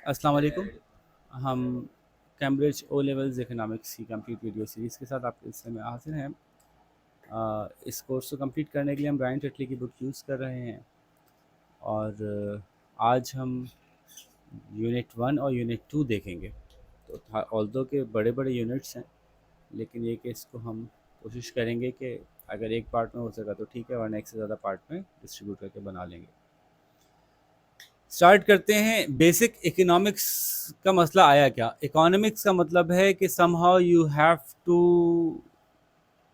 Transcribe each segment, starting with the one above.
अस्सलाम वालेकुम। हम कैम्ब्रिज ओ लेवल्स इकोनॉमिक्स की कंप्लीट वीडियो सीरीज़ के साथ आपके इसमें हाजिर हैं। इस कोर्स को कंप्लीट करने के लिए हम ब्रायन टेटली की बुक यूज़ कर रहे हैं और आज हम यूनिट 1 और यूनिट 2 देखेंगे। तो ऑल्दो के बड़े बड़े यूनिट्स हैं, लेकिन ये कि इसको हम कोशिश करेंगे कि अगर एक पार्ट में हो सका तो ठीक है, वरना एक से ज़्यादा पार्ट में डिस्ट्रीब्यूट करके बना लेंगे। स्टार्ट करते हैं। बेसिक इकोनॉमिक्स का मसला आया क्या? इकोनॉमिक्स का मतलब है कि somehow you have to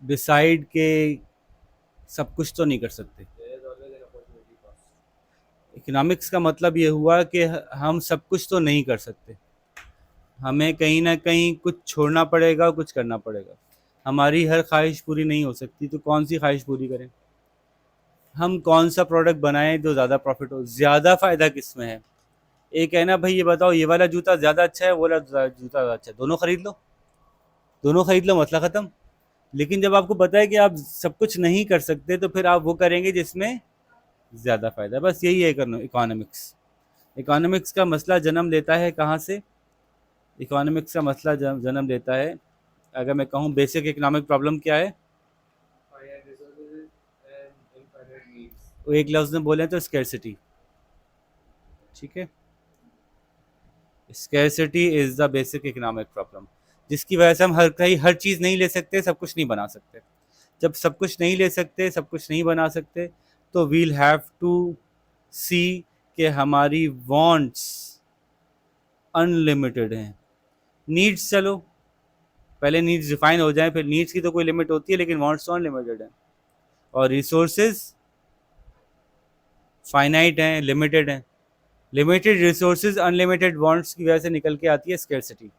decide के सब कुछ तो नहीं कर सकते। इकोनॉमिक्स का मतलब ये हुआ कि हम सब कुछ तो नहीं कर सकते, हमें कहीं ना कहीं कुछ छोड़ना पड़ेगा, कुछ करना पड़ेगा। हमारी हर ख्वाहिश पूरी नहीं हो सकती, तो कौन सी ख्वाहिश पूरी करें? हम कौन सा प्रोडक्ट बनाएं जो ज़्यादा प्रॉफिट हो, ज़्यादा फ़ायदा किस में है? एक है ना भाई, ये बताओ ये वाला जूता ज़्यादा अच्छा है, वो वाला जूता ज़्यादा अच्छा है, दोनों खरीद लो, दोनों खरीद लो, मसला ख़त्म। लेकिन जब आपको पता है कि आप सब कुछ नहीं कर सकते, तो फिर आप वो करेंगे जिसमें ज़्यादा फ़ायदा है। बस यही है इकोनॉमिक्स। इकोनॉमिक्स का मसला जन्म लेता है कहाँ से? इकोनॉमिक्स का मसला जन्म लेता है, अगर मैं कहूँ बेसिक इकोनॉमिक प्रॉब्लम क्या है, वो एक लफ्ज़ में बोले तो स्कैरसिटी। ठीक है, scarcity is the basic economic problem, जिसकी वजह से हम हर चीज़ नहीं ले सकते, सब कुछ नहीं बना सकते। जब सब कुछ नहीं ले सकते, सब कुछ नहीं बना सकते, तो वील हैव टू सी कि हमारी वांट्स अनलिमिटेड हैं। नीड्स, चलो पहले नीड्स डिफाइन हो जाए, फिर नीड्स की तो कोई लिमिट होती है, लेकिन वांट्स तो अनलिमिटेड हैं। और रिसोर्सेज फाइनाइट हैं, लिमिटेड हैं। लिमिटेड रिसोर्सेज, अनलिमिटेड वांट्स की वजह से निकल के आती है scarcity.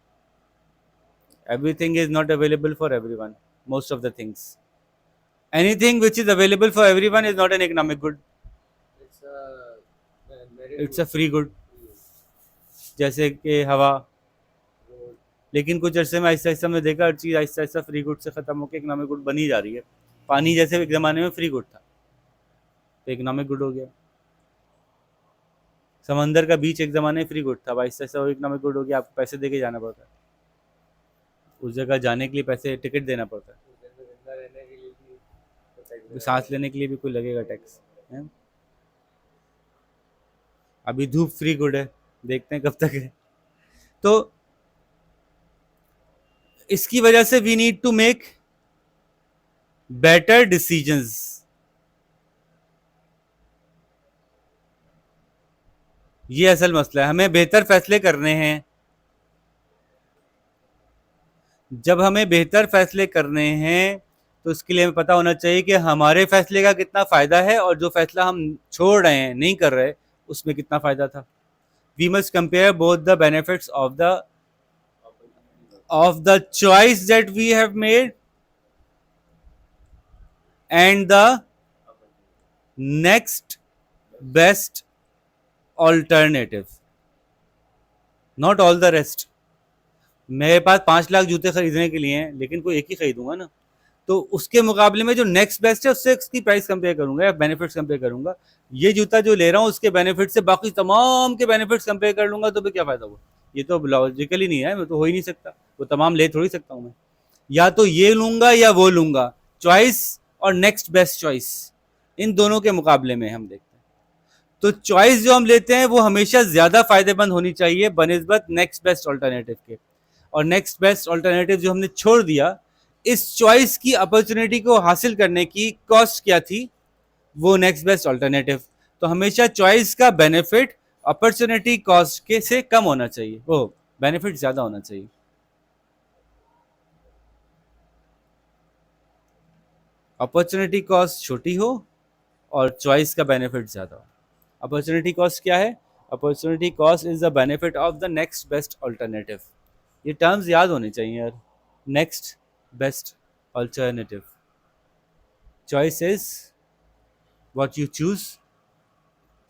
Everything is not available for everyone, most of the things. Anything which is available for everyone is not an economic good, it's a free good. जैसे कि हवा, लेकिन कुछ अरसे में आहिस्ता आहिस्ता हमने देखा हर चीज़ आहिस्ता आहिस्ता फ्री गुड से ख़त्म होकर इकोनॉमिक गुड बनी जा रही है। पानी जैसे एक ज़माने में फ्री गुड था, तो इकोनॉमिक गुड हो गया। समंदर का बीच एक ज़माने में फ्री गुड था, आहिस्ता आहिस्ता वो इकोनॉमिक गुड हो गया। आपको पैसे दे के जाना पड़ता है, उस जगह जाने के लिए पैसे टिकट देना पड़ता है, सांस लेने के लिए भी कोई लगेगा टैक्स है। अभी धूप फ्री गुड है, देखते हैं कब तक है। तो इसकी वजह से we need to make better decisions. ये असल मसला है, हमें बेहतर फैसले करने हैं। जब हमें बेहतर फैसले करने हैं, तो उसके लिए हमें पता होना चाहिए कि हमारे फैसले का कितना फ़ायदा है, और जो फैसला हम छोड़ रहे हैं, नहीं कर रहे, उसमें कितना फ़ायदा था। We must compare both the benefits of the choice that we have made and the next best alternative, not all the rest. मेरे पास 5 लाख जूते खरीदने के लिए हैं, लेकिन कोई एक ही खरीदूंगा ना, तो उसके मुकाबले में जो नेक्स्ट बेस्ट है उससे उसकी प्राइस कंपेयर करूंगा या बेनिफिट्स कंपेयर करूंगा। ये जूता जो ले रहा हूँ उसके बेनिफिट से बाकी तमाम के बेनिफिट्स कंपेयर कर लूंगा, तो भी क्या फायदा हुआ? ये तो लॉजिकली नहीं है, मैं तो हो ही नहीं सकता, वो तमाम ले थोड़ी सकता हूँ मैं। या तो ये लूंगा या वो लूंगा, चॉइस और नेक्स्ट बेस्ट चॉइस, इन दोनों के मुकाबले में हम देखते हैं। तो चॉइस जो हम लेते हैं वो हमेशा ज्यादा फायदेमंद होनी चाहिए बनिस्बत नेक्स्ट बेस्ट ऑल्टरनेटिव के। और नेक्स्ट बेस्ट ऑल्टरनेटिव जो हमने छोड़ दिया, इस चॉइस की अपॉर्चुनिटी को हासिल करने की कॉस्ट क्या थी? वो नेक्स्ट बेस्ट ऑल्टरनेटिव। तो हमेशा चॉइस का बेनिफिट अपॉर्चुनिटी कॉस्ट के से कम होना चाहिए, वो बेनिफिट ज्यादा होना चाहिए। अपॉर्चुनिटी कॉस्ट छोटी हो और चॉइस का बेनिफिट ज्यादा हो। अपॉर्चुनिटी कॉस्ट क्या है? Opportunity cost is the benefit of the next best alternative. ये टर्म्स याद होने चाहिए यार। Next best alternative, choice is what you choose,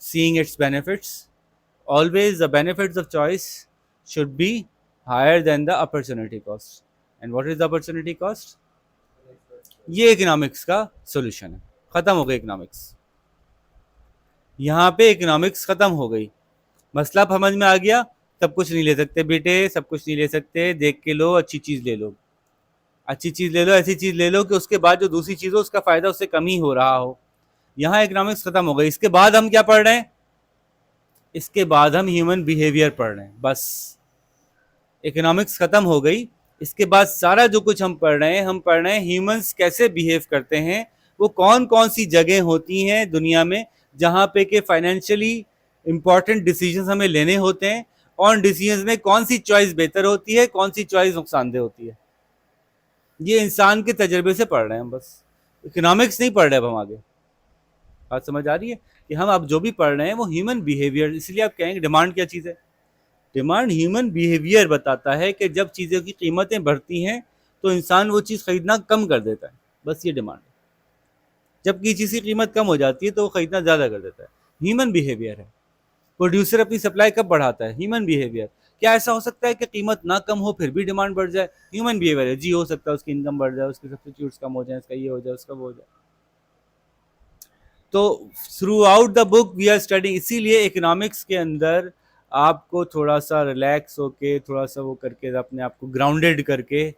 seeing its benefits. Always the benefits of choice should be higher than the opportunity cost. And what is the opportunity cost? ये economics का solution है। खत्म हो गई economics, यहाँ पे economics खत्म हो गई। मसला समझ में आ गया? सब कुछ नहीं ले सकते बेटे, सब कुछ नहीं ले सकते, देख के लो, अच्छी चीज ले लो, अच्छी चीज ले लो, ऐसी चीज ले लो कि उसके बाद जो दूसरी चीज हो उसका फायदा उससे कम ही हो रहा हो। यहाँ इकोनॉमिक्स खत्म हो गई। इसके बाद हम क्या पढ़ रहे हैं? इसके बाद हम ह्यूमन बिहेवियर पढ़ रहे हैं, बस। इकोनॉमिक्स खत्म हो गई। इसके बाद सारा जो कुछ हम पढ़ रहे हैं, हम पढ़ रहे हैं ह्यूमंस कैसे बिहेव करते हैं, वो कौन कौन सी जगह होती हैं दुनिया में जहाँ पे के फाइनेंशियली इंपॉर्टेंट डिसीजंस हमें लेने होते हैं, और डिसीजंस में कौन सी चॉइस बेहतर होती है, कौन सी चॉइस नुकसानदेह होती है। ये इंसान के तजर्बे से पढ़ रहे हैं हम, बस। इकोनॉमिक्स नहीं पढ़ रहे अब हम आगे। बात समझ आ रही है कि हम अब जो भी पढ़ रहे हैं वो ह्यूमन बिहेवियर। इसलिए आप कहेंगे डिमांड क्या चीज़ है? डिमांड ह्यूमन बिहेवियर बताता है कि जब चीज़ों की कीमतें बढ़ती हैं तो इंसान वो चीज़ खरीदना कम कर देता है, बस ये डिमांड है। जब किसी चीज़ की कीमत कम हो जाती है तो वो खरीदना ज़्यादा कर देता है। ह्यूमन बिहेवियर है। प्रोड्यूसर अपनी सप्लाई कब बढ़ाता है? Human behaviour. क्या ऐसा हो सकता है कि कीमत ना कम हो फिर भी डिमांड बढ़ जाए? ह्यूमन बिहेवियर है जी। हो सकता है उसकी इनकम बढ़ जाए, उसके सब्सिट्यूट्स कम हो जाए, इसका ये हो जाए, उसका वो हो जाए। तो throughout the book we are studying. इसीलिए इकोनॉमिक्स के अंदर आपको थोड़ा सा रिलैक्स होके, थोड़ा सा वो करके, अपने आप को ग्राउंडेड करके,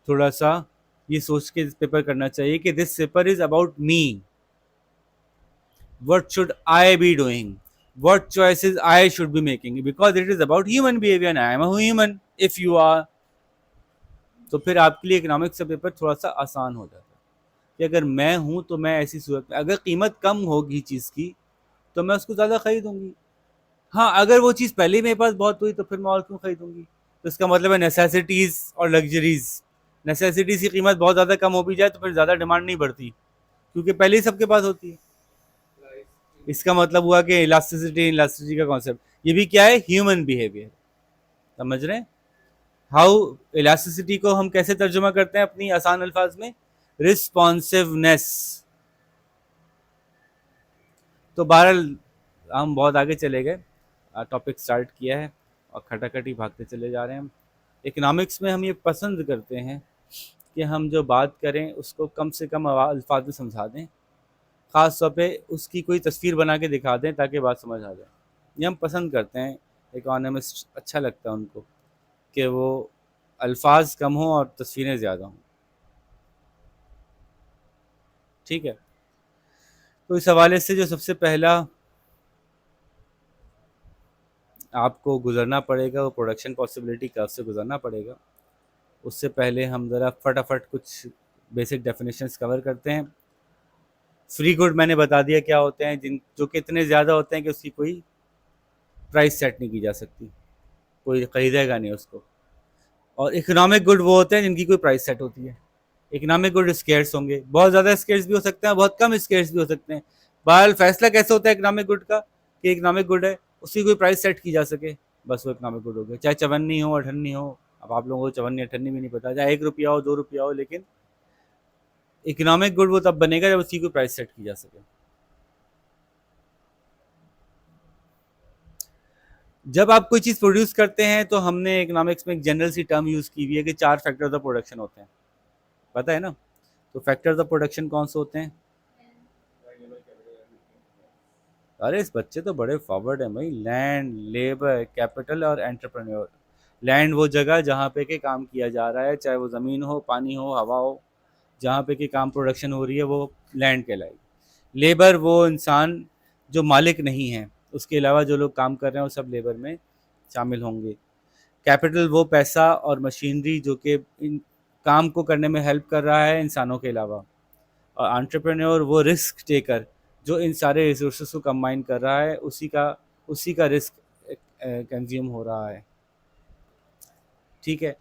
थोड़ा सा ये सोच के पेपर करना चाहिए कि this paper is about me, what should I be doing, what choices I should be making, because it is about human behavior and I am a human if you are। तो फिर आपके लिए economics का paper थोड़ा सा आसान हो जाता है कि अगर मैं हूं तो मैं ऐसी सूरत में, अगर कीमत कम होगी चीज़ की तो मैं उसको ज़्यादा खरीदूंगी। हाँ, अगर वो चीज़ पहले मेरे पास बहुत हुई तो फिर मैं और क्यों खरीदूंगी? तो इसका मतलब है नेसेसिटीज़ और लग्जरीज। नेसेसिटीज़ की कीमत बहुत ज़्यादा कम हो भी जाए तो फिर ज़्यादा डिमांड नहीं बढ़ती, क्योंकि पहले ही सबके पास होती है। इसका मतलब हुआ कि इलास्टिसिटी, इलास्टिसिटी का कॉन्सेप्ट ये भी क्या है? Human behaviour. समझ रहे हैं? हाउ इलास्टिसिटी को हम कैसे तर्जुमा करते हैं अपनी आसान अल्फाज में? रिस्पॉन्सिवनेस। तो बहरहाल हम बहुत आगे चले गए, टॉपिक स्टार्ट किया है और खटाखटी भागते चले जा रहे हैं हम। इकोनॉमिक्स में हम ये पसंद करते हैं कि हम जो बात करें उसको कम से कम अल्फाज में समझा दें, ख़ास तौर पे उसकी कोई तस्वीर बना के दिखा दें ताकि बात समझ आ जाए। ये हम पसंद करते हैं। इकोनॉमिस्ट अच्छा लगता है उनको कि वो अल्फाज कम हों और तस्वीरें ज़्यादा हों। ठीक है, तो इस हवाले से जो सबसे पहला आपको गुजरना पड़ेगा वो प्रोडक्शन पॉसिबिलिटी कर्व से गुजरना पड़ेगा। उससे पहले हम ज़रा फटाफट कुछ बेसिक डेफिनेशंस कवर करते हैं। फ्री गुड मैंने बता दिया क्या होते हैं, जिन जो कि इतने ज़्यादा होते हैं कि उसकी कोई प्राइस सेट नहीं की जा सकती, कोई खरीदेगा नहीं उसको। और इकोनॉमिक गुड वो होते हैं जिनकी कोई प्राइस सेट होती है। इकोनॉमिक गुड स्केर्स होंगे, बहुत ज़्यादा स्केर्स भी हो सकते हैं, बहुत कम स्केर्स भी हो सकते हैं। बहरहाल फैसला कैसे होता है इकोनॉमिक गुड का कि इकोनॉमिक गुड है, उसकी कोई प्राइस सेट की जा सके, बस वो इकोनॉमिक गुड हो गया। चाहे चवन्नी हो अठन्नी हो, अब आप लोगों को चवन्नी अठन्नी भी नहीं पता, चाहे 1 रुपया हो 2 रुपया हो, लेकिन इकोनॉमिक गुड वो तब बनेगा जब उसकी कोई प्राइस सेट की जा सके। जब आप कोई चीज़ प्रोड्यूस करते हैं तो हमने इकोनॉमिक्स में एक जनरल सी टर्म यूज़ की हुई है कि 4 फैक्टर्स ऑफ प्रोडक्शन होते हैं, पता है ना? तो फैक्टर्स ऑफ प्रोडक्शन कौन से होते हैं? अरे इस बच्चे तो बड़े फॉरवर्ड हैं भाई। लैंड, लेबर, कैपिटल और एंटरप्रेन्योर। लैंड वो जगह जहाँ पे के काम किया जा रहा है, चाहे वो ज़मीन हो, पानी हो, हवा हो, जहाँ पे कि काम प्रोडक्शन हो रही है वो लैंड कहलाएगी। लेबर वो इंसान जो मालिक नहीं है, उसके अलावा जो लोग काम कर रहे हैं वो सब लेबर में शामिल होंगे। कैपिटल वो पैसा और मशीनरी जो कि इन काम को करने में हेल्प कर रहा है इंसानों के अलावा। और एंटरप्रेन्योर वो रिस्क टेकर जो इन सारे रिसोर्सेज को कंबाइन कर रहा है, उसी का रिस्क कंज्यूम हो रहा है। ठीक है,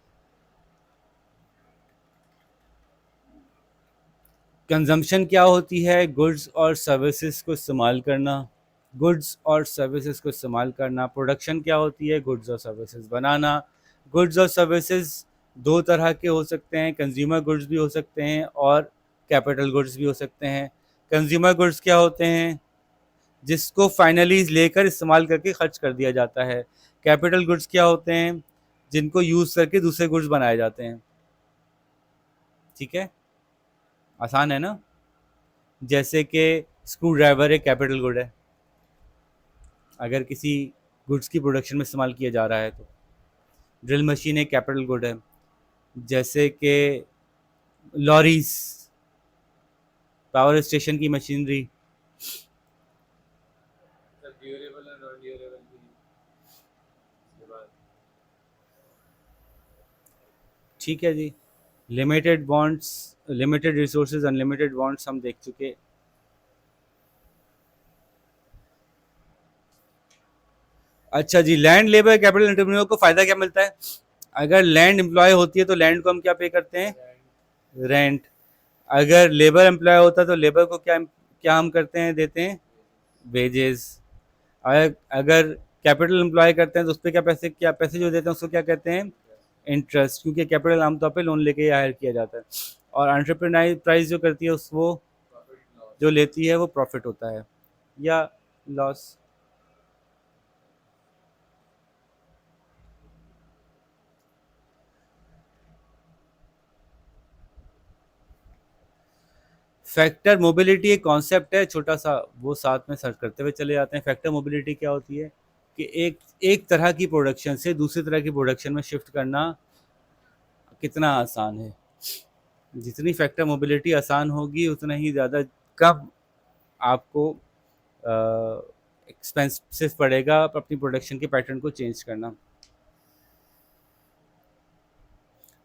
कंजम्पशन क्या होती है? गुड्स और सर्विसेज को इस्तेमाल करना। गुड्स और सर्विसेज को इस्तेमाल करना। प्रोडक्शन क्या होती है? गुड्स और सर्विसेज बनाना। गुड्स और सर्विसेज दो तरह के हो सकते हैं, कंज्यूमर गुड्स भी हो सकते हैं और कैपिटल गुड्स भी हो सकते हैं। कंज्यूमर गुड्स क्या होते हैं? जिसको फाइनली लेकर इस्तेमाल करके खर्च कर दिया जाता है। कैपिटल गुड्स क्या होते हैं? जिनको यूज़ करके दूसरे गुड्स बनाए जाते हैं। ठीक है, आसान है ना? जैसे कि स्क्रू ड्राइवर एक कैपिटल गुड है। अगर किसी गुड्स की प्रोडक्शन में इस्तेमाल किया जा रहा है। तो ड्रिल मशीन एक कैपिटल गुड है, जैसे कि लॉरीज, पावर स्टेशन की मशीनरी। ड्यूरेबल और नॉन ड्यूरेबल भी इसके बाद। ठीक है जी। Limited bonds, limited resources, unlimited bonds हम देख चुके। अच्छा जी, लैंड लेबर कैपिटल एंटरप्रेन्योर को फायदा क्या मिलता है? अगर लैंड एम्प्लॉय होती है तो लैंड को हम क्या पे करते हैं? रेंट। अगर लेबर एम्प्लॉय होता है तो लेबर को क्या क्या हम करते हैं, देते हैं? वेजेस। अगर अगर कैपिटल एम्प्लॉय करते हैं तो उस पर क्या पैसे जो देते हैं उसको क्या कहते हैं? इंटरेस्ट, क्योंकि कैपिटल आमतौर पे लोन लेके हायर किया जाता है। और एंटरप्रेन्योर जो करती है उस वो प्रॉफिट लॉस। जो लेती है वो प्रॉफिट होता है या लॉस। फैक्टर मोबिलिटी एक कॉन्सेप्ट है छोटा सा, वो साथ में सर्च करते हुए चले जाते हैं। फैक्टर मोबिलिटी क्या होती है कि एक एक तरह की प्रोडक्शन से दूसरी तरह की प्रोडक्शन में शिफ्ट करना कितना आसान है। जितनी फैक्टर मोबिलिटी आसान होगी उतना ही ज़्यादा कम आपको एक्सपेंसिव पड़ेगा अपनी प्रोडक्शन के पैटर्न को चेंज करना।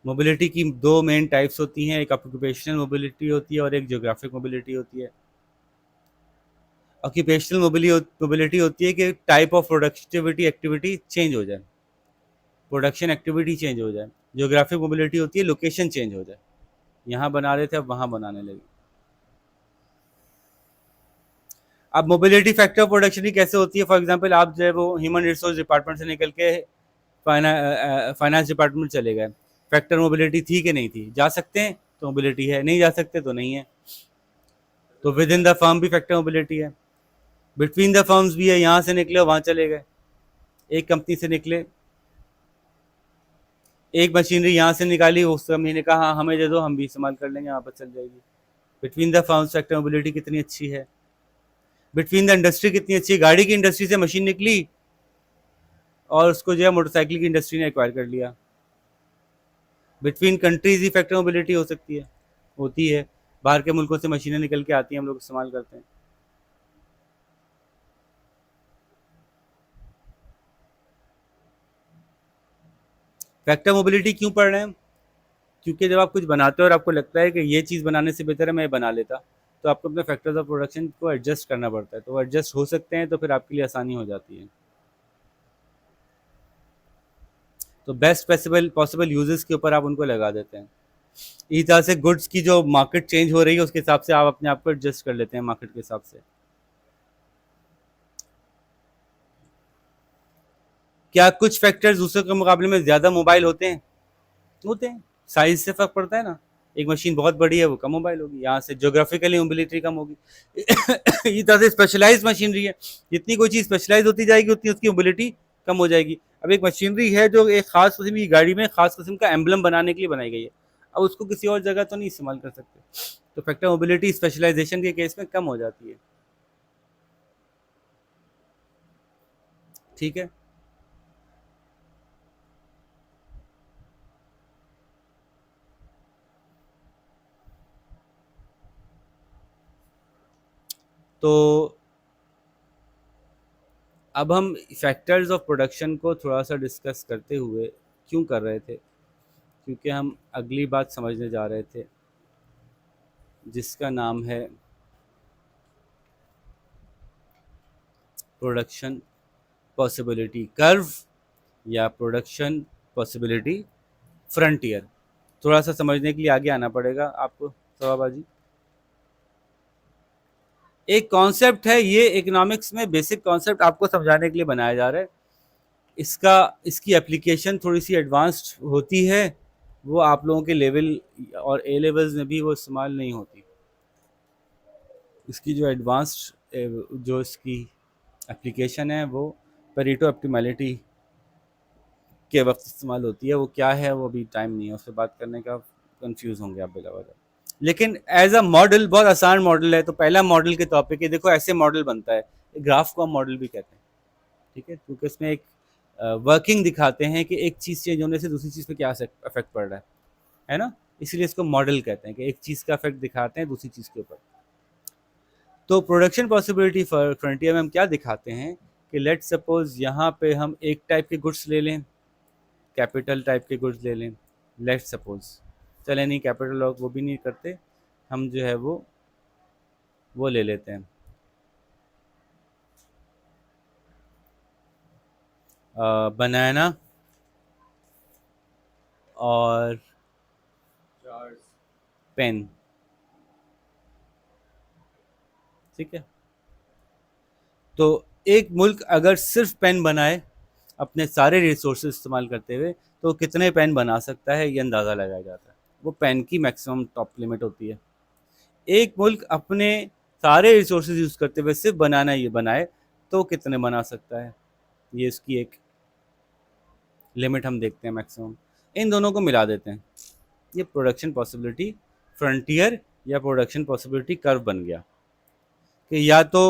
मोबिलिटी की दो मेन टाइप्स होती हैं, एक ऑक्यूपेशनल मोबिलिटी होती है और एक ज्योग्राफिक मोबिलिटी होती है। ऑक्यूपेशनल मोबिलिटी होती है कि type of productivity activity change हो जाए, प्रोडक्शन एक्टिविटी चेंज हो जाए। ज्योग्राफिक मोबिलिटी होती है लोकेशन चेंज हो जाए, यहाँ बना रहे थे अब वहाँ बनाने लगे। अब मोबिलिटी फैक्टर प्रोडक्शन की कैसे होती है? फॉर एग्जांपल आप जो है वो ह्यूमन रिसोर्स डिपार्टमेंट से निकल के फाइनेंस डिपार्टमेंट चले गए, फैक्टर मोबिलिटी थी कि नहीं थी? जा सकते हैं तो मोबिलिटी है, नहीं जा सकते तो नहीं है। तो विद इन द फर्म भी फैक्टर मोबिलिटी है, बिटवीन द फर्म्स भी है, यहाँ से निकले वहाँ चले गए। एक कंपनी से निकले, एक मशीनरी यहाँ से निकाली, उस कंपनी ने कहा हाँ हमें दे दो, हम भी इस्तेमाल कर लेंगे, यहाँ पर चल जाएगी। Between the firms factor mobility कितनी अच्छी है। बिटवीन द इंडस्ट्री कितनी अच्छी है, गाड़ी की इंडस्ट्री से मशीन निकली और उसको जो है मोटरसाइकिल की इंडस्ट्री ने एक्वायर कर लिया। बिटवीन कंट्रीज ही फैक्टर मोबिलिटी हो सकती है, होती है। बाहर के मुल्कों से मशीनें निकल के आती हैं, हम लोग इस्तेमाल करते हैं। फैक्टर मोबिलिटी क्यों पढ़ रहे हैं? क्योंकि जब आप कुछ बनाते हो और आपको लगता है कि ये चीज़ बनाने से बेहतर है मैं बना लेता, तो आपको अपने फैक्टर्स ऑफ प्रोडक्शन को एडजस्ट करना पड़ता है। तो वो एडजस्ट हो सकते हैं तो फिर आपके लिए आसानी हो जाती है। तो बेस्ट पॉसिबल यूजेस के ऊपर आप उनको लगा देते हैं। इस तरह से गुड्स की जो मार्केट चेंज हो रही है उसके हिसाब से आप अपने आप को एडजस्ट कर लेते हैं मार्केट के हिसाब से। क्या कुछ फैक्टर्स दूसरे के मुकाबले में ज़्यादा मोबाइल होते हैं? होते हैं, साइज से फर्क पड़ता है ना। एक मशीन बहुत बड़ी है वो कम मोबाइल होगी, यहाँ से जोग्राफिकली मोबिलिटी कम होगी। इस तरह से स्पेशलाइज मशीनरी है, जितनी कोई चीज़ स्पेशलाइज होती जाएगी उतनी उसकी मोबिलिटी कम हो जाएगी। अब एक मशीनरी है जो एक खास किस्म की गाड़ी में खास किस्म का एम्बलम बनाने के लिए बनाई गई है, अब उसको किसी और जगह तो नहीं इस्तेमाल कर सकते। तो फैक्टर मोबिलिटी स्पेशलाइजेशन के केस में कम हो जाती है। ठीक है। तो अब हम फैक्टर्स ऑफ प्रोडक्शन को थोड़ा सा डिस्कस करते हुए क्यों कर रहे थे, क्योंकि हम अगली बात समझने जा रहे थे जिसका नाम है प्रोडक्शन पॉसिबिलिटी कर्व या प्रोडक्शन पॉसिबिलिटी फ्रंटियर। थोड़ा सा समझने के लिए आगे आना पड़ेगा आपको सवाबाजी। एक कॉन्सेप्ट है, ये इकोनॉमिक्स में बेसिक कॉन्सेप्ट आपको समझाने के लिए बनाया जा रहा है। इसका इसकी एप्लीकेशन थोड़ी सी एडवांस्ड होती है, वो आप लोगों के लेवल और ए लेवल्स में भी वो इस्तेमाल नहीं होती। इसकी जो एडवांस्ड जो इसकी एप्लीकेशन है वो पेरेटो ऑप्टिमैलिटी के वक्त इस्तेमाल होती है। वो क्या है वो अभी टाइम नहीं है उससे बात करने का, कंफ्यूज होंगे आप बिला वजह। लेकिन एज अ मॉडल बहुत आसान मॉडल है। तो पहला मॉडल के तौर पे कि देखो ऐसे मॉडल बनता है, ग्राफ को हम मॉडल भी कहते हैं। ठीक है, क्योंकि इसमें एक वर्किंग दिखाते हैं कि एक चीज़ चेंज होने से दूसरी चीज़ पे क्या इफेक्ट पड़ रहा है ना, इसीलिए इसको मॉडल कहते हैं कि एक चीज़ का इफेक्ट दिखाते हैं दूसरी चीज़ के ऊपर। तो प्रोडक्शन पॉसिबिलिटी फ्रंटियर में हम क्या दिखाते हैं कि लेट सपोज यहाँ पे हम एक टाइप के गुड्स ले लें, कैपिटल टाइप के गुड्स ले लें, लेट सपोज, चले नहीं कैपिटल और वो भी नहीं करते, हम जो है वो ले लेते हैं बनाना और चार्ज। पेन। ठीक है, तो एक मुल्क अगर सिर्फ पेन बनाए अपने सारे रिसोर्सेज इस्तेमाल करते हुए तो कितने पेन बना सकता है ये अंदाज़ा लगाया जाता है। वो पेन की मैक्सिमम टॉप लिमिट होती है। एक मुल्क अपने सारे रिसोर्सेज यूज़ करते हुए सिर्फ बनाना ये बनाए तो कितने बना सकता है, ये इसकी एक लिमिट हम देखते हैं मैक्सिमम। इन दोनों को मिला देते हैं, ये प्रोडक्शन पॉसिबिलिटी फ्रंटियर या प्रोडक्शन पॉसिबिलिटी कर्व बन गया कि या तो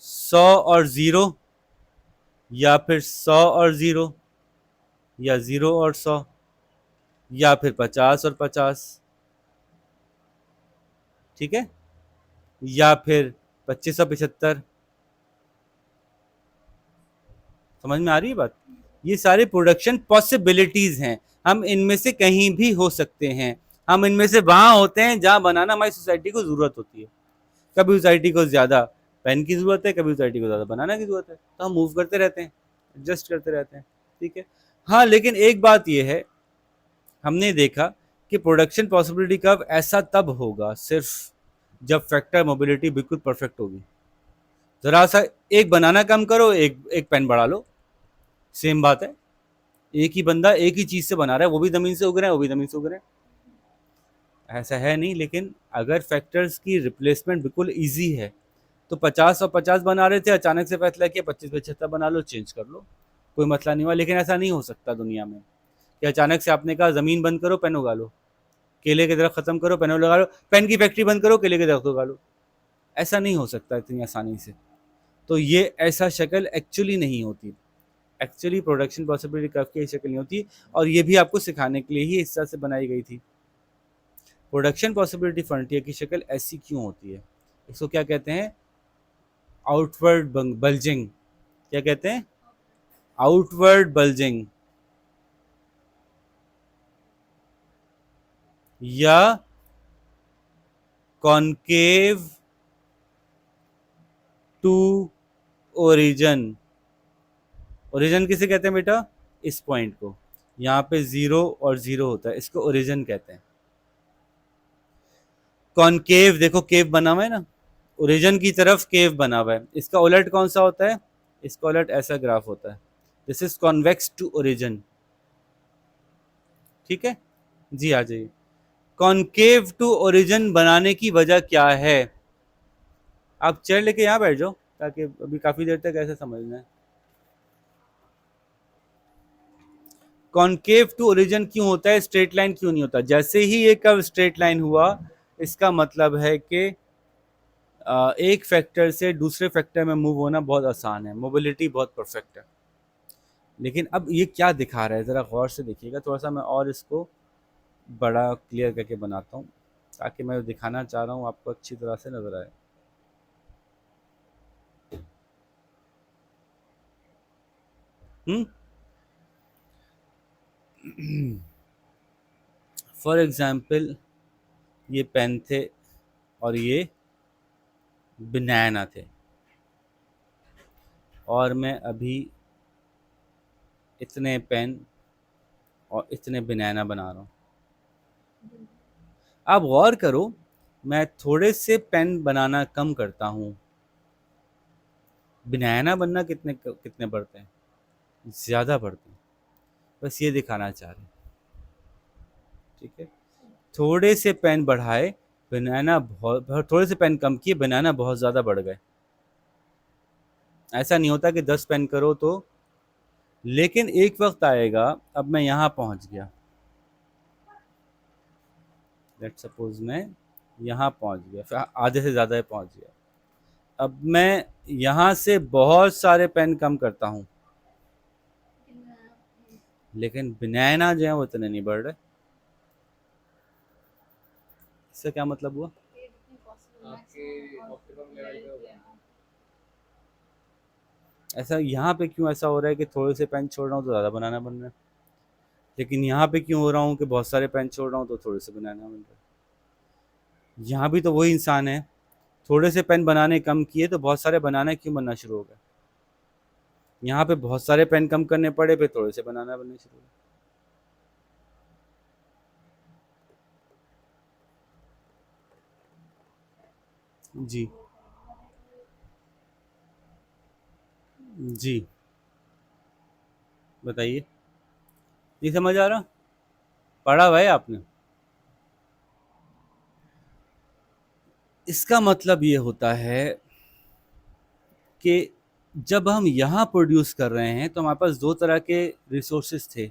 100 और 0, या फिर 100 और 0, या 0 और 100, या फिर 50 और 50। ठीक है, या फिर 2575। समझ में आ रही है बात? ये सारे प्रोडक्शन पॉसिबिलिटीज हैं, हम इनमें से कहीं भी हो सकते हैं। हम इनमें से वहां होते हैं जहां बनाना हमारी सोसाइटी को जरूरत होती है। कभी सोसाइटी को ज्यादा पेन की जरूरत है, कभी सोसाइटी को ज्यादा बनाना की जरूरत है, तो हम मूव करते रहते हैं, एडजस्ट करते रहते हैं। ठीक है, हाँ लेकिन एक बात यह है, हमने देखा कि प्रोडक्शन पॉसिबिलिटी कर्व ऐसा तब होगा सिर्फ जब फैक्टर मोबिलिटी बिल्कुल परफेक्ट होगी। जरा सा एक बनाना कम करो, एक एक पेन बढ़ा लो, सेम बात है। एक ही बंदा एक ही चीज से बना रहा है, वो भी जमीन से उग रहे हैं, वो भी जमीन से उग रहे हैं, ऐसा है नहीं। लेकिन अगर फैक्टर्स की रिप्लेसमेंट बिल्कुल ईजी है तो 50 और 50 बना रहे थे, अचानक से फैसला किया 25 75 बना लो, चेंज कर लो, कोई मसला नहीं हुआ। लेकिन ऐसा नहीं हो सकता दुनिया में कि अचानक से आपने कहा ज़मीन बंद करो पेन उगा लो, केले के दरख्त खत्म करो पेन लगा लो, पेन की फैक्ट्री बंद करो केले के दरख्त उगा लो। ऐसा नहीं हो सकता इतनी आसानी से। तो ये ऐसा शक्ल एक्चुअली नहीं होती। एक्चुअली प्रोडक्शन पॉसिबिलिटी कर्व की शक्ल नहीं होती, और ये भी आपको सिखाने के लिए ही इस तरह से बनाई गई थी। प्रोडक्शन पॉसिबिलिटी फ्रंटियर की शक्ल ऐसी क्यों होती है? इसको क्या कहते हैं? Outward bulging. क्या कहते हैं? आउटवर्ड बल्जिंग, या कॉनकेव टू ओरिजन। ओरिजन किसे कहते हैं बेटा? इस पॉइंट को, यहाँ पे 0 और 0 होता है, इसको ओरिजन कहते हैं। कॉनकेव, देखो केव बना हुआ है ना, ओरिजन की तरफ केव बना हुआ है। इसका उलट कौन सा होता है? इसका उलट ऐसा ग्राफ होता है, this is convex to origin. ठीक है जी, आ जाइए। कॉनकेव टू ओरिजन बनाने की वजह क्या है? आप चेयर लेके यहाँ बैठ जाओ ताकि अभी काफी देर तक ऐसे समझना है। कॉनकेव टू ओरिजन क्यों होता है, स्ट्रेट लाइन क्यों नहीं होता? जैसे ही ये कर्व स्ट्रेट लाइन हुआ, इसका मतलब है कि एक फैक्टर से दूसरे फैक्टर में मूव होना बहुत आसान है, मोबिलिटी बहुत परफेक्ट है। लेकिन अब ये क्या दिखा रहा है, ज़रा गौर से देखिएगा, थोड़ा सा मैं और इसको बड़ा क्लियर करके बनाता हूँ ताकि मैं जो दिखाना चाह रहा हूँ आपको अच्छी तरह से नज़र आए। फॉर एग्जाम्पल, ये पेन थे और ये बनाना थे, और मैं अभी इतने पेन और इतने बनाना बना रहा हूँ। आप गौर करो, मैं थोड़े से पेन बनाना कम करता हूँ, बनाना बनना कितने कितने बढ़ते हैं? ज़्यादा बढ़ते हैं। बस ये दिखाना चाह रहे हैं। ठीक है, थोड़े से पेन बढ़ाए बनाना थोड़े से पेन कम किए बनाना बहुत ज़्यादा बढ़ गए। ऐसा नहीं होता कि 10 पेन करो तो, लेकिन एक वक्त आएगा, अब मैं यहाँ पहुँच गया, लेट सपोज मैं यहाँ पहुँच गया, फिर आधे से ज़्यादा पहुँच गया। अब मैं यहाँ से बहुत सारे पेन कम करता हूँ, लेकिन बनाना जो है वो इतने नहीं बढ़ रहे। इससे क्या मतलब हुआ? आपके ऑप्टिमम लेवल पे होगा। ऐसा यहाँ पे क्यों ऐसा हो रहा है कि थोड़े से पेन छोड़ रहा हूँ तो ज़्यादा बनाना बन रहा है, लेकिन यहाँ पे क्यों हो रहा हूँ कि बहुत सारे पेन छोड़ रहा हूँ तो थोड़े से बनाना बन रहा है? यहाँ भी तो वही इंसान है, थोड़े से पेन बनाने कम किए तो बहुत सारे बनाना क्यों बनना शुरू हो गया? यहाँ पे बहुत सारे पेन कम करने पड़े, फिर थोड़े से बनाना बनने शुरू हो गए। जी। जी बताइए। नहीं समझ आ रहा? पढ़ा हुआ है आपने? इसका मतलब ये होता है कि जब हम यहाँ प्रोड्यूस कर रहे हैं तो हमारे पास दो तरह के रिसोर्सेज थे।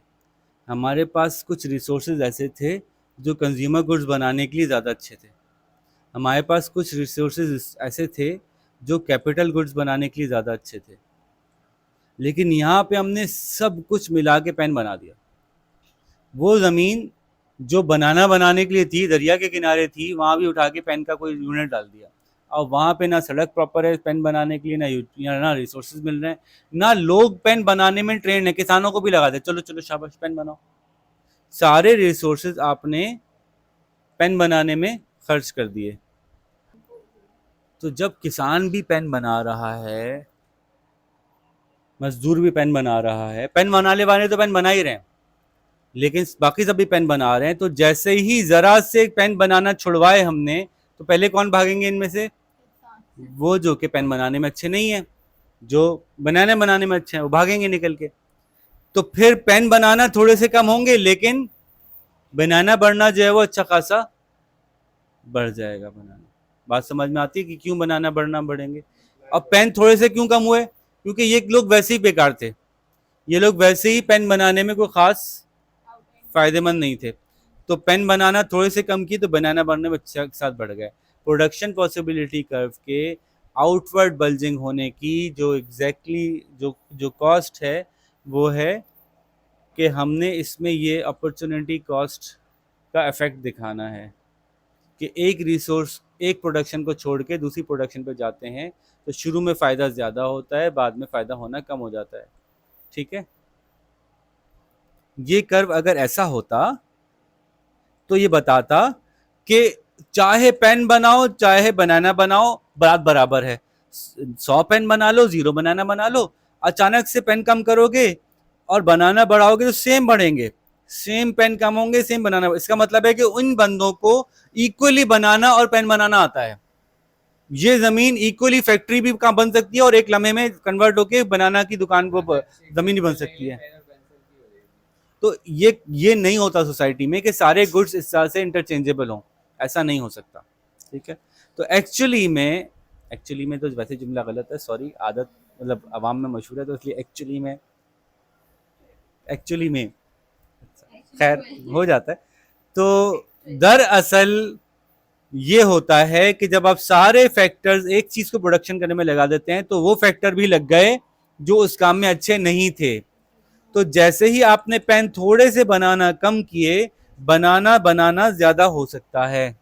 हमारे पास कुछ रिसोर्सेज ऐसे थे जो कंज्यूमर गुड्स बनाने के लिए ज़्यादा अच्छे थे। हमारे पास कुछ रिसोर्सेज ऐसे थे जो कैपिटल गुड्स बनाने के लिए ज़्यादा अच्छे थे। लेकिन यहाँ पे हमने सब कुछ मिला के पेन बना दिया। वो ज़मीन जो बनाना बनाने के लिए थी, दरिया के किनारे थी, वहाँ भी उठा के पेन का कोई यूनिट डाल दिया। अब वहाँ पे ना सड़क प्रॉपर है पेन बनाने के लिए, ना रिसोर्सेज मिल रहे हैं, ना लोग पेन बनाने में ट्रेंड है। किसानों को भी लगा दे, चलो चलो शाबाश पेन बनाओ। सारे रिसोर्सेज आपने पेन बनाने में खर्च कर दिए। तो जब किसान भी पेन बना रहा है, मजदूर भी पेन बना रहा है, पेन बनाने वाले तो पेन बना ही रहे हैं, लेकिन बाकी सब भी पेन बना रहे हैं, तो जैसे ही जरा से पेन बनाना छुड़वाए हमने, तो पहले कौन भागेंगे इनमें से? वो जो कि पेन बनाने में अच्छे नहीं है, जो बनाने में अच्छे हैं वो भागेंगे निकल के। तो फिर पेन बनाना थोड़े से कम होंगे, लेकिन बनाना बढ़ना जो है वो अच्छा खासा बढ़ जाएगा। बनाना, बात समझ में आती है कि क्यों बनाना बढ़ना बढ़ेंगे? अब पेन थोड़े से क्यों कम हुए? क्योंकि ये लोग वैसे ही बेकार थे, ये लोग वैसे ही पेन बनाने में कोई खास फायदेमंद नहीं थे। तो पेन बनाना थोड़े से कम किए तो बनाना बढ़ने में अच्छा के साथ बढ़ गए। प्रोडक्शन पॉसिबिलिटी कर्व के आउटवर्ड बल्जिंग होने की जो जो जो कॉस्ट है वो है कि हमने इसमें ये अपॉर्चुनिटी कॉस्ट का इफेक्ट दिखाना है कि एक रिसोर्स, एक प्रोडक्शन को छोड़ के दूसरी प्रोडक्शन पे जाते हैं तो शुरू में फ़ायदा ज़्यादा होता है, बाद में फ़ायदा होना कम हो जाता है। ठीक है? ये कर्व अगर ऐसा होता तो ये बताता कि चाहे पेन बनाओ चाहे बनाना बनाओ, बात बराबर है। 100 पेन बना लो, 0 बनाना बना लो। अचानक से पेन कम करोगे और बनाना बढ़ाओगे तो सेम बढ़ेंगे, सेम पेन कम होंगे सेम बनाना। इसका मतलब है कि उन बंदों को इक्वली बनाना और पेन बनाना आता है। ये जमीन इक्वली फैक्ट्री भी कहाँ बन सकती है और एक लम्हे में कन्वर्ट होके बनाना की दुकान को जमीन ही बन सकती है। पेन और पेंसिल की हो जाएगी। तो ये नहीं होता सोसाइटी में कि सारे गुड्स इस तरह से इंटरचेंजेबल हों, ऐसा नहीं हो सकता। ठीक है? तो एक्चुअली में तो वैसे जुमला गलत है, सॉरी, आदत मतलब अवाम में मशहूर है तो इसलिए एक्चुअली में खैर हो जाता है। तो दरअसल ये होता है कि जब आप सारे फैक्टर्स एक चीज को प्रोडक्शन करने में लगा देते हैं तो वो फैक्टर भी लग गए जो उस काम में अच्छे नहीं थे। तो जैसे ही आपने पेन थोड़े से बनाना कम किए, बनाना बनाना ज्यादा हो सकता है।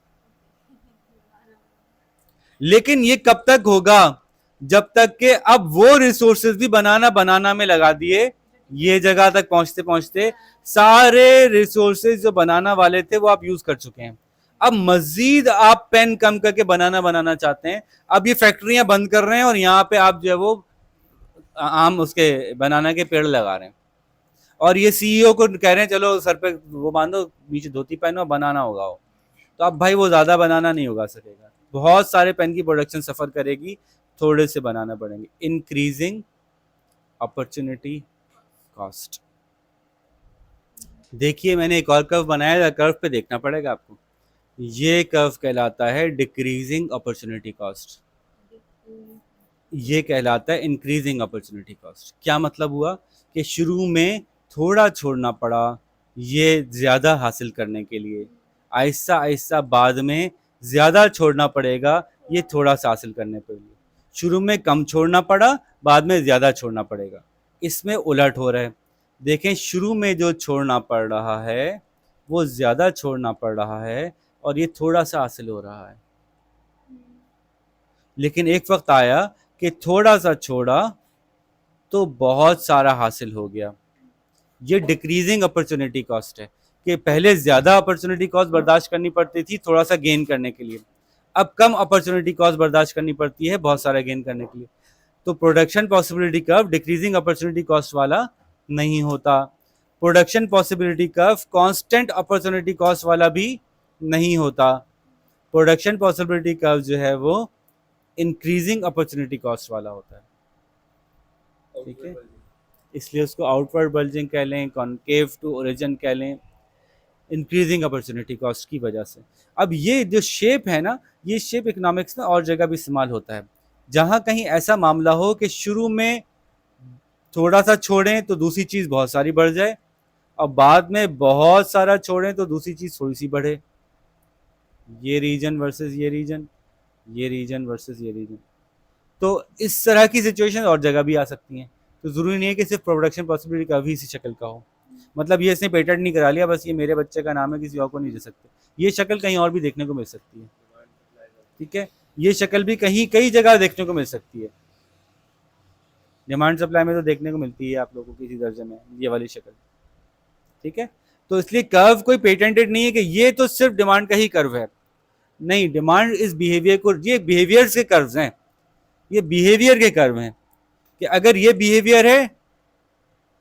लेकिन ये कब तक होगा? जब तक के अब वो रिसोर्सेज भी बनाना बनाना में लगा दिए। ये जगह तक पहुंचते पहुंचते सारे रिसोर्सेज जो बनाना वाले थे वो आप यूज कर चुके हैं। अब मजीद आप पेन कम करके बनाना बनाना चाहते हैं। अब ये फैक्ट्रियां बंद कर रहे हैं और यहाँ पे आप जो है वो आम उसके बनाना के पेड़ लगा रहे हैं। और ये सीईओ को कह रहे हैं चलो सर पे वो बांधो, नीचे धोती पहनो, बनाना होगा वो। तो अब भाई वो ज्यादा बनाना नहीं उगा सकेगा, बहुत सारे पेन की प्रोडक्शन सफर करेगी, थोड़े से बनाना पड़ेंगे। Increasing opportunity cost. देखिए मैंने एक और कर्व बनाया था, कर्व पे देखना पड़ेगा आपको। ये कर्व कहलाता है डिक्रीजिंग अपॉर्चुनिटी कॉस्ट, ये कहलाता है इंक्रीजिंग अपॉर्चुनिटी कॉस्ट। क्या मतलब हुआ कि शुरू में थोड़ा छोड़ना पड़ा ये ज़्यादा हासिल करने के लिए, आहिस्ता आहिस्ता बाद में ज़्यादा छोड़ना पड़ेगा ये थोड़ा सा हासिल करने के लिए। शुरू में कम छोड़ना पड़ा, बाद में ज़्यादा छोड़ना पड़ेगा। इसमें उलट हो रहा है, देखें शुरू में जो छोड़ना पड़ रहा है वो ज़्यादा छोड़ना पड़ रहा है और ये थोड़ा सा हासिल हो रहा है। लेकिन एक वक्त आया कि थोड़ा सा छोड़ा तो बहुत सारा हासिल हो गया। ये डिक्रीजिंग अपॉर्चुनिटी कॉस्ट है कि पहले ज़्यादा अपॉर्चुनिटी कॉस्ट बर्दाश्त करनी पड़ती थी थोड़ा सा गेन करने के लिए, अब कम अपॉर्चुनिटी कॉस्ट बर्दाश्त करनी पड़ती है बहुत सारा गेन करने के लिए। तो production possibility curve decreasing opportunity cost वाला नहीं होता। Production possibility curve constant opportunity cost वाला भी नहीं होता। प्रोडक्शन पॉसिबिलिटी कर्व जो है वो इंक्रीजिंग अपॉर्चुनिटी कॉस्ट वाला होता है। ठीक है, इसलिए उसको आउटवर्ड बल्जिंग कह लें, कॉनकेव टू ओरिजिन कह लें, इंक्रीजिंग अपॉर्चुनिटी कॉस्ट की वजह से। अब ये जो शेप है ना, ये शेप इकोनॉमिक्स में और जगह भी इस्तेमाल होता है। जहाँ कहीं ऐसा मामला हो कि शुरू में थोड़ा सा छोड़ें तो दूसरी चीज़ बहुत सारी बढ़ जाए और बाद में बहुत सारा छोड़ें तो दूसरी चीज़ थोड़ी सी बढ़े। ये रीजन वर्सेस ये रीजन, ये रीजन वर्सेस ये रीजन। तो इस तरह की सिचुएशन और जगह भी आ सकती हैं। तो ज़रूरी नहीं है कि सिर्फ प्रोडक्शन पॉसिबिलिटी का भी इसी शक्ल का हो। मतलब ये इसने पेटेंट नहीं करा लिया, बस ये मेरे बच्चे का नाम है, किसी और को नहीं दे सकते। ये शक्ल कहीं और भी देखने को मिल सकती है। ठीक है, ये शक्ल भी कहीं कई जगह देखने को मिल सकती है। डिमांड सप्लाई में तो देखने को मिलती है आप लोगों को किसी दर्जे में ये वाली शक्ल। ठीक है, तो इसलिए कर्व कोई पेटेंटेड नहीं है कि ये तो सिर्फ डिमांड का ही कर्व है। नहीं, डिमांड इस बिहेवियर को, ये बिहेवियर्स के कर्व्स हैं, ये बिहेवियर के कर्व हैं कि अगर ये बिहेवियर है,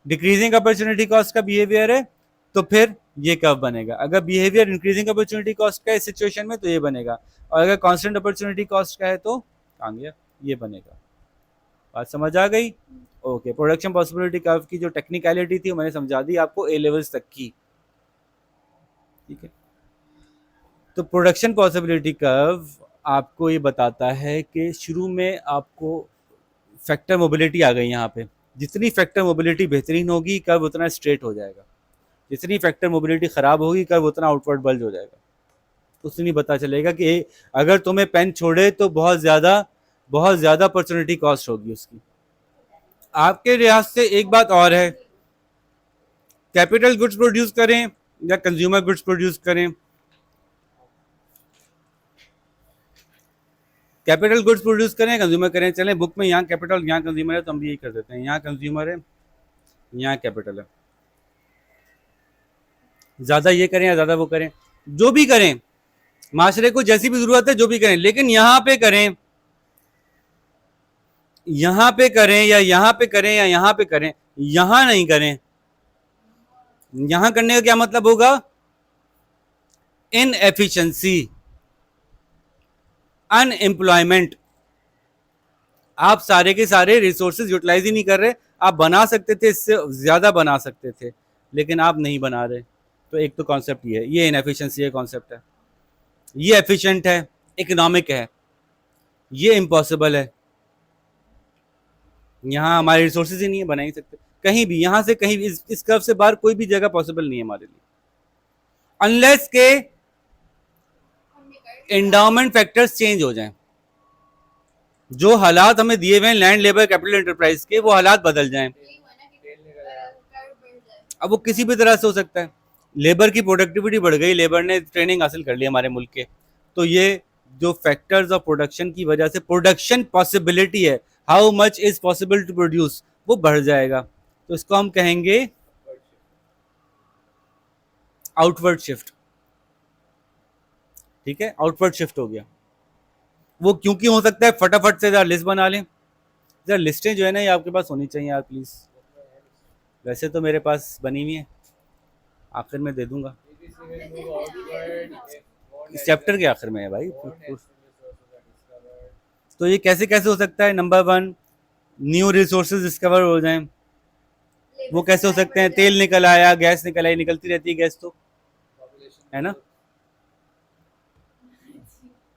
डिक्रीजिंग अपॉर्चुनिटी कॉस्ट का बिहेवियर है, तो फिर ये कर्व बनेगा। अगर बिहेवियर इंक्रीजिंग अपॉर्चुनिटी कॉस्ट का है इस सिचुएशन में तो ये बनेगा, और अगर कांस्टेंट अपॉर्चुनिटी कॉस्ट का है तो आगे ये बनेगा। बात समझ आ गई? ओके, प्रोडक्शन पॉसिबिलिटी कर्व की जो टेक्निकलिटी थी मैंने समझा दी आपको ए लेवल्स तक की। ठीक है, तो प्रोडक्शन पॉसिबिलिटी कर्व आपको ये बताता है कि शुरू में आपको फैक्टर मोबिलिटी आ गई यहाँ पे, जितनी फैक्टर मोबिलिटी बेहतरीन होगी कर्व उतना स्ट्रेट हो जाएगा, जितनी फैक्टर मोबिलिटी ख़राब होगी कर्व उतना आउटवर्ड बल्ज हो जाएगा। तो उससे नहीं पता चलेगा कि अगर तुम्हें पेन छोड़े तो बहुत ज़्यादा अपॉर्चुनिटी कॉस्ट होगी उसकी। आपके लिहाज से एक बात और है, कैपिटल गुड्स प्रोड्यूस करें या कंज्यूमर गुड्स प्रोड्यूस करें, कैपिटल गुड्स प्रोड्यूस करें कंज्यूमर करें। चलें बुक में यहाँ कैपिटल यहाँ कंज्यूमर है तो हम भी यही कर देते हैं, यहाँ कंज्यूमर है यहाँ कैपिटल है। ज़्यादा ये करें या ज़्यादा वो करें, जो भी करें, माशरे को जैसी भी ज़रूरत है जो भी करें, लेकिन यहाँ पे करें, यहाँ पे करें या यहाँ पे करें या यहाँ पे करें, यहाँ नहीं करें। यहाँ करने का क्या मतलब होगा? Inefficiency, unemployment. आप सारे के सारे रिसोर्सेज यूटिलाइज ही नहीं कर रहे। आप बना सकते थे, इससे ज़्यादा बना सकते थे, लेकिन आप नहीं बना रहे। तो एक तो कॉन्सेप्ट ये है, ये इनएफिशिएंसी है कॉन्सेप्ट है। ये एफिशिएंट है, इकोनॉमिक है, ये इम्पॉसिबल है। यहाँ हमारे रिसोर्सेज ही नहीं है, बना ही सकते कहीं भी, यहाँ से कहीं भी, इस कर्व से बाहर कोई भी जगह पॉसिबल नहीं है हमारे लिए, अनलेस के एंडाउमेंट फैक्टर्स चेंज हो जाएं। जो हालात हमें दिए हुए हैं लैंड लेबर कैपिटल एंटरप्राइज के, वो हालात बदल जाएं। अब वो किसी भी तरह से हो सकता है। लेबर की प्रोडक्टिविटी बढ़ गई, लेबर ने ट्रेनिंग हासिल कर ली हमारे मुल्क के, तो ये जो फैक्टर्स ऑफ प्रोडक्शन की वजह से प्रोडक्शन पॉसिबिलिटी है, how much is possible to produce, वो बढ़ जाएगा। तो इसको हम कहेंगे आउटवर्ड शिफ्ट। ठीक है, आउटवर्ड शिफ्ट हो गया। वो क्योंकि हो सकता है, फटाफट से जरा लिस्ट बना लें। जरा लिस्टें जो है ना ये आपके पास होनी चाहिए यार प्लीज़। वैसे तो मेरे पास बनी हुई है, आखिर में दे दूंगा, इस चैप्टर के आखिर में है भाई। तो ये कैसे कैसे हो सकता है? नंबर 1, न्यू रिसोर्सेज डिस्कवर हो जाएं। वो कैसे हो सकते हैं? तेल निकल आया, गैस निकल आई, निकलती रहती है गैस तो, है ना।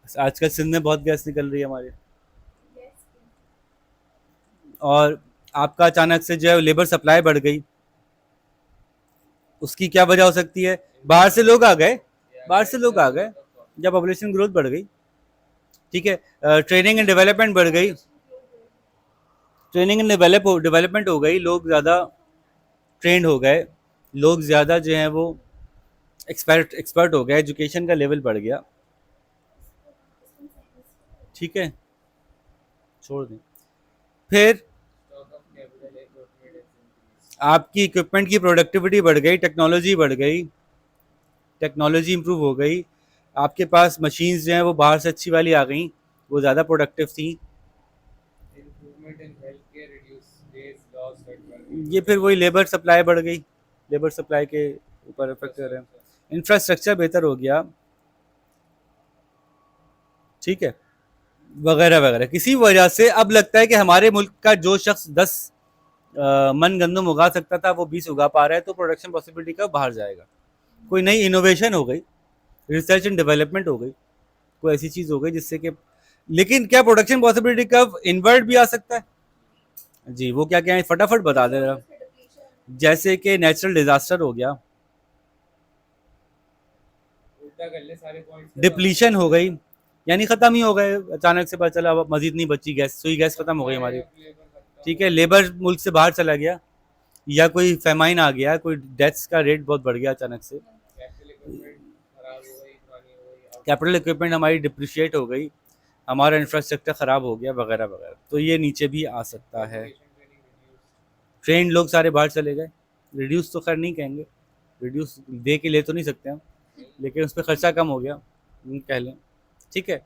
आजकल सिंध में बहुत गैस निकल रही है हमारे, और आपका अचानक से जो है लेबर सप्लाई बढ़ गई, उसकी क्या वजह हो सकती है? बाहर से लोग आ गए, बाहर से लोग आ गए, जब पॉपुलेशन ग्रोथ बढ़ गई। ठीक है, ट्रेनिंग एंड डेवलपमेंट बढ़ गई, ट्रेनिंग एंड डेवलपमेंट हो गई, लोग ज़्यादा ट्रेंड हो गए, लोग ज़्यादा जो हैं वो एक्सपर्ट हो गए, एजुकेशन का लेवल बढ़ गया। ठीक है, छोड़ दें। फिर Stock of capital equipment has increased. आपकी इक्विपमेंट की प्रोडक्टिविटी बढ़ गई, टेक्नोलॉजी बढ़ गई, टेक्नोलॉजी इंप्रूव हो गई, आपके पास मशीन्स जो हैं वो बाहर से अच्छी वाली आ गई, वो ज़्यादा प्रोडक्टिव थी। Improvement in healthcare reduced days lost at work. ये फिर वही लेबर सप्लाई बढ़ गई, लेबर सप्लाई के ऊपर इफेक्ट कर रहे हैं। इंफ्रास्ट्रक्चर बेहतर हो गया, ठीक है, वगैरह वगैरह। किसी वजह से अब लगता है कि हमारे मुल्क का जो शख्स 10 मन गंदम उगा सकता था वो 20 उगा पा रहा है, तो प्रोडक्शन पॉसिबिलिटी का बाहर जाएगा। कोई नई इनोवेशन हो गई, रिसर्च एंड डेवलपमेंट हो गई, कोई ऐसी चीज़ हो गई जिससे कि, लेकिन क्या प्रोडक्शन पॉसिबिलिटी कर्व इनवर्ट भी आ सकता है? जी, वो क्या क्या है फटाफट बता दे रहा। जैसे कि नेचुरल डिजास्टर हो गया, उल्टा कर ले सारे पॉइंट्स। डिप्लीशन हो गई, यानी ख़त्म ही हो गए, अचानक से पता चला अब मजीद नहीं बची गैस, सुई गैस ख़त्म हो गई हमारी। ठीक है, लेबर मुल्क से बाहर चला गया, या कोई फेमाइन आ गया, कोई डेथ्स का रेट बहुत बढ़ गया अचानक से, कैपिटल इक्विपमेंट खराब हो गई, पुरानी हो गई, कैपिटल इक्विपमेंट हमारी डिप्रिशिएट हो गई, हमारा इंफ्रास्ट्रक्चर ख़राब हो गया, वगैरह वगैरह। तो ये नीचे भी आ सकता है। ट्रेंड लोग सारे बाहर चले गए, रिड्यूस तो खैर नहीं कहेंगे, रिड्यूस दे के ले तो नहीं सकते हम, लेकिन उस पर खर्चा कम हो गया कह लें। ठीक है,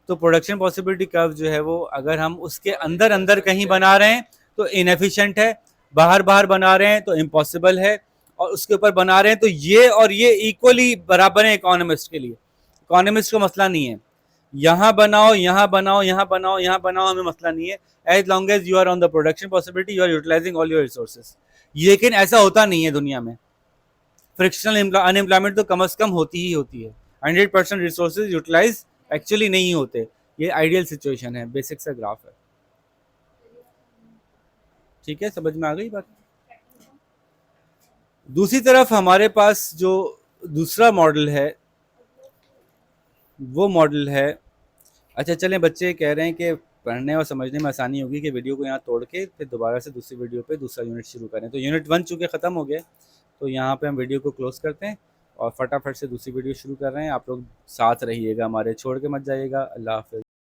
तो प्रोडक्शन पॉसिबिलिटी कर्व जो है वो अगर हम उसके अंदर अंदर कहीं बना रहे हैं तो इनएफिशिएंट है, बाहर बाहर बना रहे हैं तो इम्पॉसिबल है, और उसके ऊपर बना रहे हैं तो ये और ये इक्वली बराबर है इकोनॉमिस्ट के लिए। इकोनॉमिस्ट को मसला नहीं है, यहाँ बनाओ यहाँ बनाओ यहाँ बनाओ यहाँ बनाओ, हमें मसला नहीं है, as long as you are on the production possibility, you are utilising all your resources. लेकिन ऐसा होता नहीं है दुनिया में, फ्रिक्शनल अनएम्प्लॉयमेंट तो कम से कम होती ही होती है, 100% रिसोर्सेज यूटिलाइज एक्चुअली नहीं होते। ये आइडियल सिचुएशन है, बेसिक सा ग्राफ है। ठीक है, समझ में आ गई बात। दूसरी तरफ हमारे पास जो दूसरा मॉडल है वो मॉडल है, अच्छा चलें, बच्चे कह रहे हैं कि पढ़ने और समझने में आसानी होगी कि वीडियो को यहाँ तोड़ के फिर दोबारा से दूसरी वीडियो पे दूसरा यूनिट शुरू करें। तो यूनिट 1 चूँकि ख़त्म हो गया, तो यहाँ पे हम वीडियो को क्लोज़ करते हैं और फटाफट से दूसरी वीडियो शुरू कर रहे हैं। आप लोग साथ रहिएगा हमारे, छोड़ के मत जाइएगा। अल्लाह हाफ़िज़।